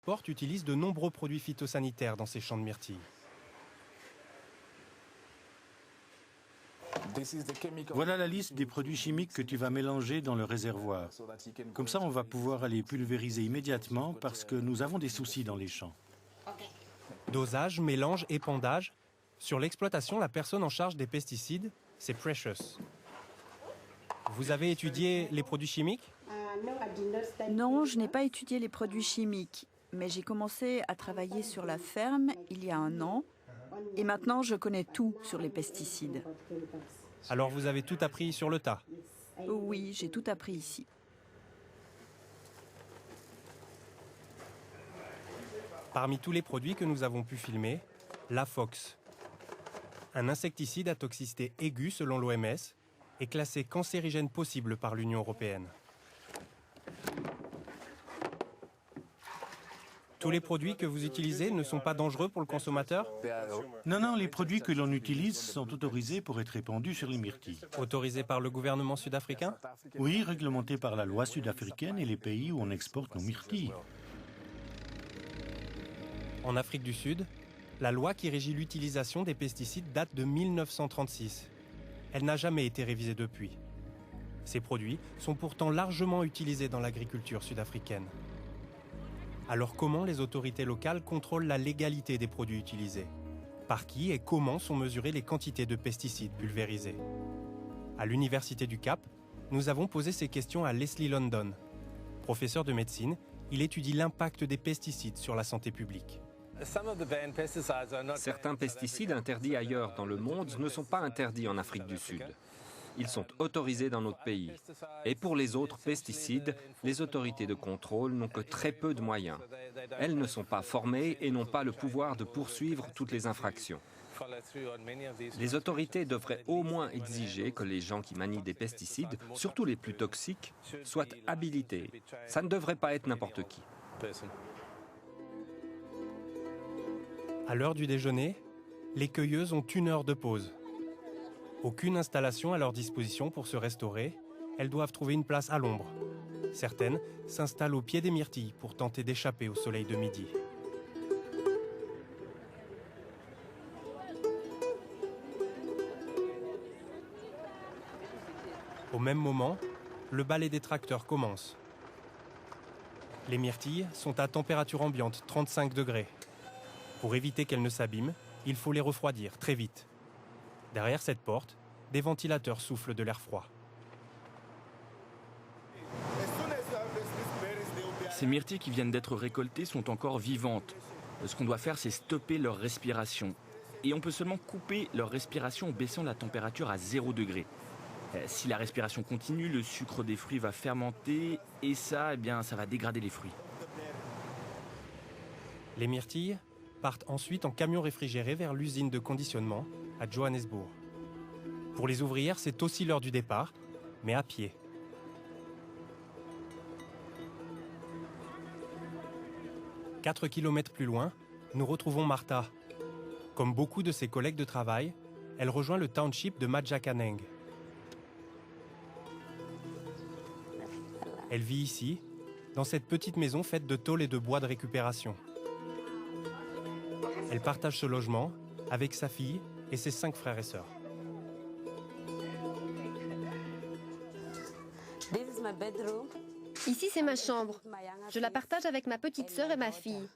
porte utilise de nombreux produits phytosanitaires dans ses champs de myrtilles. Voilà la liste des produits chimiques que tu vas mélanger dans le réservoir. Comme ça, on va pouvoir les pulvériser immédiatement parce que nous avons des soucis dans les champs. Dosage, mélange, épandage. Sur l'exploitation, la personne en charge des pesticides, c'est Precious. Vous avez étudié les produits chimiques? Non, je n'ai pas étudié les produits chimiques, mais j'ai commencé à travailler sur la ferme il y a 1 an et maintenant je connais tout sur les pesticides. Alors vous avez tout appris sur le tas? Oui, j'ai tout appris ici. Parmi tous les produits que nous avons pu filmer, l'Afox, un insecticide à toxicité aiguë selon l'OMS, est classé cancérigène possible par l'Union européenne. Tous les produits que vous utilisez ne sont pas dangereux pour le consommateur? Non, les produits que l'on utilise sont autorisés pour être répandus sur les myrtilles. Autorisés par le gouvernement sud-africain? Oui, réglementés par la loi sud-africaine et les pays où on exporte nos myrtilles. En Afrique du Sud, la loi qui régit l'utilisation des pesticides date de 1936. Elle n'a jamais été révisée depuis. Ces produits sont pourtant largement utilisés dans l'agriculture sud-africaine. Alors comment les autorités locales contrôlent la légalité des produits utilisés? Par qui et comment sont mesurées les quantités de pesticides pulvérisés? À l'Université du Cap, nous avons posé ces questions à Leslie London. Professeur de médecine, il étudie l'impact des pesticides sur la santé publique. Certains pesticides interdits ailleurs dans le monde ne sont pas interdits en Afrique du Sud. Ils sont autorisés dans notre pays. Et pour les autres pesticides, les autorités de contrôle n'ont que très peu de moyens. Elles ne sont pas formées et n'ont pas le pouvoir de poursuivre toutes les infractions. Les autorités devraient au moins exiger que les gens qui manient des pesticides, surtout les plus toxiques, soient habilités. Ça ne devrait pas être n'importe qui. À l'heure du déjeuner, les cueilleuses ont 1 heure de pause. Aucune installation à leur disposition pour se restaurer, elles doivent trouver une place à l'ombre. Certaines s'installent au pied des myrtilles pour tenter d'échapper au soleil de midi. Au même moment, le balai des tracteurs commence. Les myrtilles sont à température ambiante, 35 degrés. Pour éviter qu'elles ne s'abîment, il faut les refroidir très vite. Derrière cette porte, des ventilateurs soufflent de l'air froid. Ces myrtilles qui viennent d'être récoltées sont encore vivantes. Ce qu'on doit faire, c'est stopper leur respiration. Et on peut seulement couper leur respiration en baissant la température à 0 degré. Si la respiration continue, le sucre des fruits va fermenter et ça, ça va dégrader les fruits. Les myrtilles partent ensuite en camion réfrigéré vers l'usine de conditionnement à Johannesburg. Pour les ouvrières, c'est aussi l'heure du départ, mais à pied. « 4 kilomètres plus loin, nous retrouvons Martha. Comme beaucoup de ses collègues de travail, elle rejoint le township de Majakaneng. Elle vit ici, dans cette petite maison faite de tôles et de bois de récupération. Elle partage ce logement avec sa fille et ses 5 frères et sœurs. Ici, c'est ma chambre. Je la partage avec ma petite sœur et ma fille.